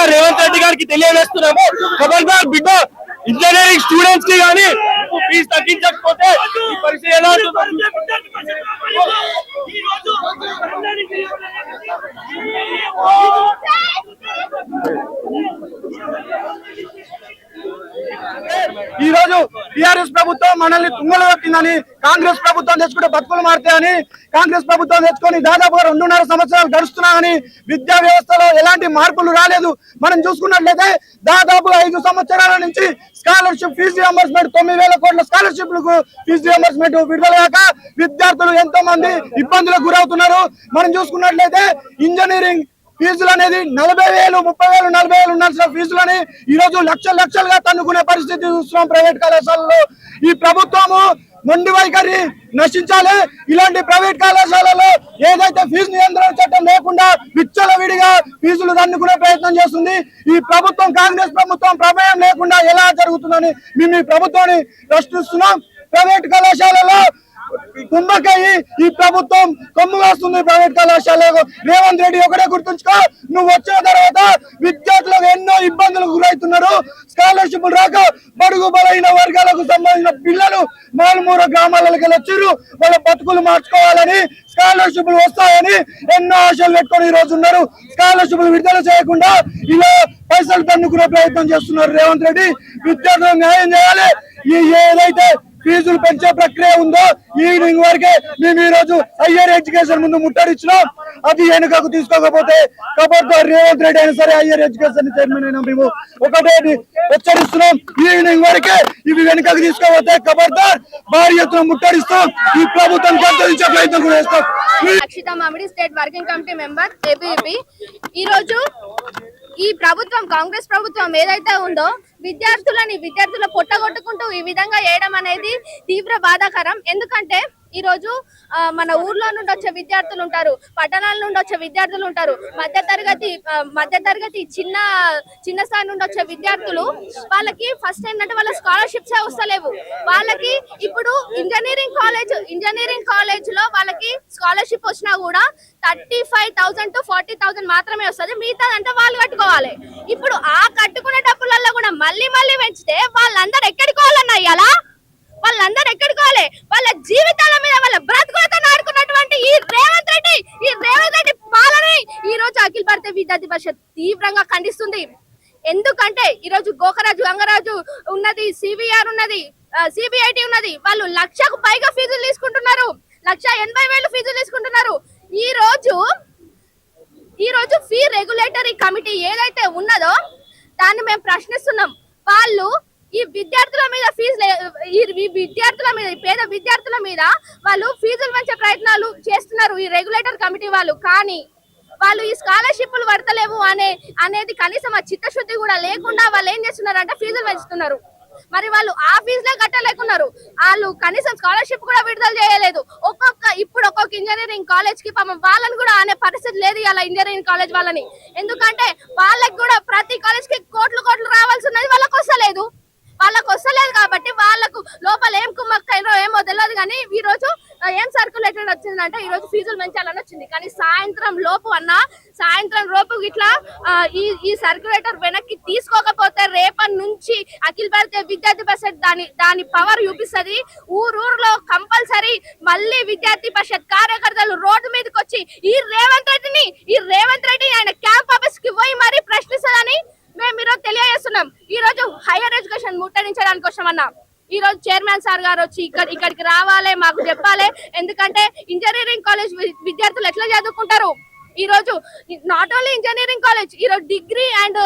ముఖ్యంగా రేవంత్ రెడ్డి గారికి తెలియజేస్తున్నాము. ఖబర్దార్ బిడ్డ ఇంజనీరింగ్ స్టూడెంట్స్ కి కానీ ఫీజు తగ్గించకపోతే ఈ పరిస్థితి ఎలా ఈ రోజు టిఆర్ఎస్ ప్రభుత్వం మనల్ని తుంగలు పెట్టిందని, కాంగ్రెస్ ప్రభుత్వం తెచ్చుకుంటే బతుకులు మారుతాయని, కాంగ్రెస్ ప్రభుత్వం తెచ్చుకొని దాదాపుగా 2.5 సంవత్సరాలు గడుస్తున్నాయని విద్యా వ్యవస్థలో ఎలాంటి మార్పులు రాలేదు. మనం చూసుకున్నట్లయితే దాదాపుగా 5 సంవత్సరాల నుంచి స్కాలర్షిప్ ఫీజు రియంబర్స్మెంట్ 9,000 కోట్ల స్కాలర్షిప్లకు ఫీజు రియంబర్స్మెంట్ విడుదల కాక విద్యార్థులు ఎంతో మంది ఇబ్బందులకు గురవుతున్నారు. మనం చూసుకున్నట్లయితే ఇంజనీరింగ్ ఫీజులు అనేది 40,000, 30,000, 40,000 ఉండాల్సిన ఫీజులని ఈ రోజు లక్షలుగా తన్నుకునే పరిస్థితి చూస్తున్నాం ప్రైవేట్ కళాశాలలో. ఈ ప్రభుత్వము మొండి వైఖరి నశించాలి. ఇలాంటి ప్రైవేట్ కళాశాలలో ఏదైతే ఫీజు నియంత్రణ చట్టం లేకుండా విచ్చలవిడిగా ఫీజులు తన్నుకునే ప్రయత్నం చేస్తుంది. ఈ ప్రభుత్వం కాంగ్రెస్ ప్రభుత్వం ప్రమేయం లేకుండా ఎలా జరుగుతుందని మేము ఈ ప్రభుత్వాన్ని ప్రశ్నిస్తున్నాం. ప్రైవేట్ కళాశాలలో కుంభకయ్యి ఈ ప్రభుత్వం కొమ్ము వస్తుంది. ప్రైవేట్ కళాశాలకు రేవంత్ రెడ్డి ఒకటే గుర్తుంచుకో, నువ్వు వచ్చిన తర్వాత విద్యార్థులకు ఎన్నో ఇబ్బందులకు గురవుతున్నారు. స్కాలర్షిప్లు రాక బడుగు బలైన వర్గాలకు సంబంధించిన పిల్లలు మారుమూల గ్రామాలకు వచ్చారు. వాళ్ళ బతుకులు మార్చుకోవాలని, స్కాలర్షిప్లు వస్తాయని ఎన్నో ఆశలు పెట్టుకొని ఈ రోజు ఉన్నారు. స్కాలర్షిప్లు విడుదల చేయకుండా ఇలా పైసలు తన్నుకునే ప్రయత్నం చేస్తున్నారు రేవంత్ రెడ్డి. విద్యార్థులకు న్యాయం చేయాలి. ఏదైతే ఫీజులు పెంచే ప్రక్రియ ఉందో ఈవినింగ్ వరకే మేము ఈ రోజు హయ్యర్ ఎడ్యుకేషన్ ముందు ముట్టడిచ్చినాం. అది వెనుకకు తీసుకోకపోతే ఖబర్దార్ రేవంత్ రెడ్డి అయినా సరే, హయ్యర్ ఎడ్యుకేషన్ చైర్మన్ అయినా మేము ఒకటే హెచ్చరిస్తున్నాం. ఈవినింగ్ వరకే ఇవి వెనుకకు తీసుకోకపోతే ఖబర్దార్ భారీ ఎత్తున ముట్టడిస్తాం. ఈ ప్రభుత్వం గద్దెదించే ప్రయత్నం కూడా చేస్తాం. అక్షిత మామిడి, state working committee member ABVP. ఈ రోజు ఈ ప్రభుత్వం, కాంగ్రెస్ ప్రభుత్వం ఏదైతే ఉందో విద్యార్థుల పొట్టగొట్టుకుంటూ ఈ విధంగా చేయడం అనేది తీవ్ర బాధాకరం. ఎందుకంటే ఈ రోజు మన ఊర్లో నుండి వచ్చే విద్యార్థులు ఉంటారు, పట్టణాల నుండి వచ్చే విద్యార్థులు ఉంటారు, మధ్యతరగతి చిన్న స్థాయి నుండి వచ్చే విద్యార్థులు. వాళ్ళకి ఫస్ట్ ఏంటంటే వాళ్ళ స్కాలర్షిప్స్ వస్తలేవు. వాళ్ళకి ఇప్పుడు ఇంజనీరింగ్ కాలేజ్ లో వాళ్ళకి స్కాలర్షిప్ వచ్చినా కూడా 35,000 to 40,000 మాత్రమే వస్తుంది. మిగతాదంటే వాళ్ళు కట్టుకోవాలి. ఇప్పుడు ఆ కట్టుకునే డబ్బులలో కూడా మళ్ళీ పెంచితే వాళ్ళందరూ ఎక్కడికోవాలన్నా ఇయ్యాలా? వాళ్ళందరూ ఎక్కడికోవాలి? వాళ్ళ జీవితాల మీద, వాళ్ళ బ్రతుకులతో ఆడుకున్నటువంటి ఈ రేవంత్ రెడ్డి పాలనని ఈ రోజు అఖిల భారతీయ విద్యార్థి పరిషత్ తీవ్రంగా ఖండిస్తుంది. ఎందుకంటే ఈ రోజు గోకరాజు, గంగరాజు ఉన్నది, సివిఆర్ ఉన్నది, సిబిఐటి ఉన్నది. వాళ్ళు 1,00,000కు పైగా ఫీజులు తీసుకుంటున్నారు. 1,80,000 ఫీజులు తీసుకుంటున్నారు. ఈ రోజు ఫీ రెగ్యులేటరీ కమిటీ ఏదైతే ఉన్నదో దాన్ని మేము ప్రశ్నిస్తున్నాం. వాళ్ళు ఈ విద్యార్థుల మీద పేద విద్యార్థుల మీద వాళ్ళు ఫీజులు పెంచే ప్రయత్నాలు చేస్తున్నారు ఈ రెగ్యులేటర్ కమిటీ వాళ్ళు. కానీ వాళ్ళు ఈ స్కాలర్షిప్లు పడతలేవు అనేది కనీసం ఆ చిత్తశుద్ధి కూడా లేకుండా వాళ్ళు ఏం చేస్తున్నారంటే ఫీజులు పెంచుతున్నారు. మరి వాళ్ళు ఆ ఫీజులే కట్టలేకున్నారు. వాళ్ళు కనీసం స్కాలర్షిప్ కూడా విడుదల చేయలేదు. ఇప్పుడు ఒక్కొక్క ఇంజనీరింగ్ కాలేజ్ కి పాపం వాళ్ళని కూడా అనే పరిస్థితి లేదు అలా ఇంజనీరింగ్ కాలేజ్ వాళ్ళని. ఎందుకంటే వాళ్ళకి కూడా ప్రతి కాలేజ్ కి కోట్లు రావాల్సి ఉన్నది, వాళ్ళకి వస్తలేదు కాబట్టి వాళ్ళకు లోపల ఏం కుమ్మక్కైనో ఏమో తెలియదు. కానీ ఈ రోజు ఏం సర్కులేటెడ్ వచ్చిందంటే ఈ రోజు ఫీజులు పెంచాలని వచ్చింది. కానీ సాయంత్రం లోపు ఇట్లా ఈ సర్కులేటర్ వెనక్కి తీసుకోకపోతే రేపటి నుంచి అఖిల భారతీయ విద్యార్థి పరిషత్ దాని పవర్ చూపిస్తుంది. ఊరూరులో కంపల్సరీ మళ్ళీ విద్యార్థి పరిషత్ కార్యకర్తలు రోడ్డు మీదకి వచ్చి ఈ రేవంత్ రెడ్డి ఆయన క్యాంప్ ఆఫీస్ కి పోయి మరీ ప్రశ్నిస్తుందని మేము ఈరోజు తెలియజేస్తున్నాం. ఈ రోజు హైయర్ ఎడ్యుకేషన్ ముట్టడించడానికి వచ్చామన్నా ఈ రోజు చైర్మన్ సార్ గారు వచ్చి ఇక్కడికి రావాలి, మాకు చెప్పాలి. ఎందుకంటే ఇంజనీరింగ్ కాలేజ్ విద్యార్థులు ఎట్లా చదువుకుంటారు? ఈ రోజు నాట్ ఓన్లీ ఇంజనీరింగ్ కాలేజ్, ఈ రోజు డిగ్రీ అండ్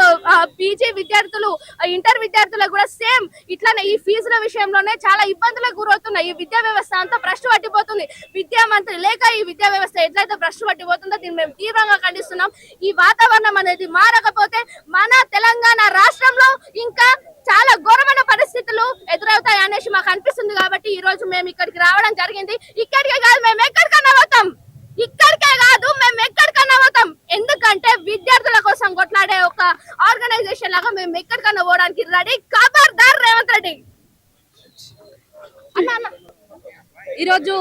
పీజీ విద్యార్థులు, ఇంటర్ విద్యార్థులకు కూడా సేమ్ ఇట్లానే ఈ ఫీజుల విషయంలోనే చాలా ఇబ్బందులకు గురవుతున్నాయి. ఈ విద్యా వ్యవస్థ అంతా భ్రష్టు పట్టిపోతుంది. విద్యా మంత్రి లేక ఈ విద్యా వ్యవస్థ ఎట్లయితే భ్రష్టు పట్టిపోతుందో దీన్ని మేము తీవ్రంగా ఖండిస్తున్నాం. ఈ వాతావరణం అనేది మారకపోతే మన తెలంగాణ రాష్ట్రంలో ఇంకా చాలా ఘోరమైన పరిస్థితులు ఎదురవుతాయి అనేసి మాకు అనిపిస్తుంది. కాబట్టి ఈ రోజు మేము ఇక్కడికి రావడం జరిగింది. ఇక్కడికే కాదు, మేము ఎక్కడికన్నా పోతాం. ఎందుకంటే విద్యార్థుల కోసం కొట్లాడే ఒక ఆర్గనైజేషన్ లాగా మేము ఎక్కడికన్నా పోవడానికి రెడీ. ఖబర్దార్ రేవంత్ రెడ్డి. ఈరోజు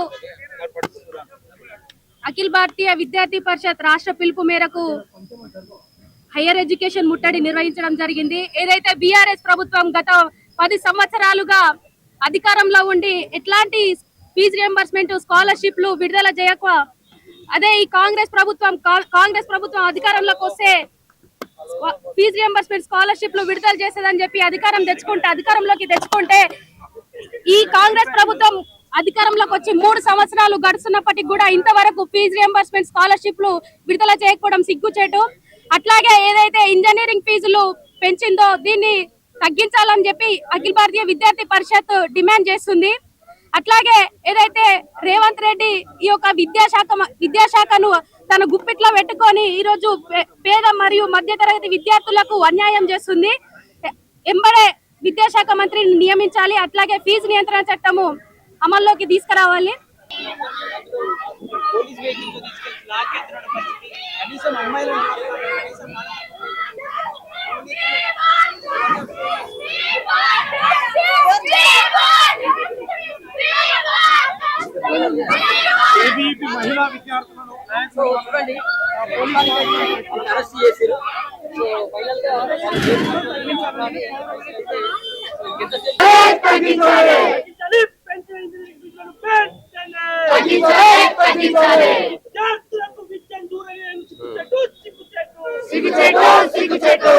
అఖిల భారతీయ విద్యార్థి పరిషత్ రాష్ట్ర పిలుపు మేరకు హైయర్ ఎడ్యుకేషన్ ముట్టడి నిర్వహించడం జరిగింది. ఏదైతే బీఆర్ఎస్ ప్రభుత్వం గత 10 సంవత్సరాలుగా అధికారంలో ఉండి ఎట్లాంటి ఫీజు రియంబర్స్మెంట్ స్కాలర్షిప్లు విడుదల చేయక, అదే ఈ కాంగ్రెస్ ప్రభుత్వం అధికారంలోకి వస్తే ఫీజు రియంబర్స్మెంట్ స్కాలర్షిప్లు విడుదల చేసేదని చెప్పి అధికారంలోకి తెచ్చుకుంటే ఈ కాంగ్రెస్ ప్రభుత్వం అధికారంలోకి వచ్చి 3 సంవత్సరాలు గడుస్తున్నప్పటికీ కూడా ఇంతవరకు ఫీజు రియంబర్స్మెంట్ స్కాలర్షిప్లు విడుదల చేయకపోవడం సిగ్గుచేటు. అట్లాగే ఏదైతే ఇంజనీరింగ్ ఫీజులు పెంచిందో దీన్ని తగ్గించాలని చెప్పి అఖిల భారతీయ విద్యార్థి పరిషత్ డిమాండ్ చేస్తుంది. అట్లాగే ఏదైతే రేవంత్ రెడ్డి ఈ యొక్క విద్యాశాఖను తన గుప్పిట్లో పెట్టుకొని ఈ రోజు పేద మరియు మధ్యతరగతి విద్యార్థులకు అన్యాయం చేస్తుంది. ఎంబడే విద్యాశాఖ మంత్రిని నియమించాలి. అట్లాగే ఫీజు నియంత్రణ చట్టము అమల్లోకి తీసుకురావాలి. మహిళా విద్యార్థులను అరెస్ట్ చేశారు. సిగ్గుచేటు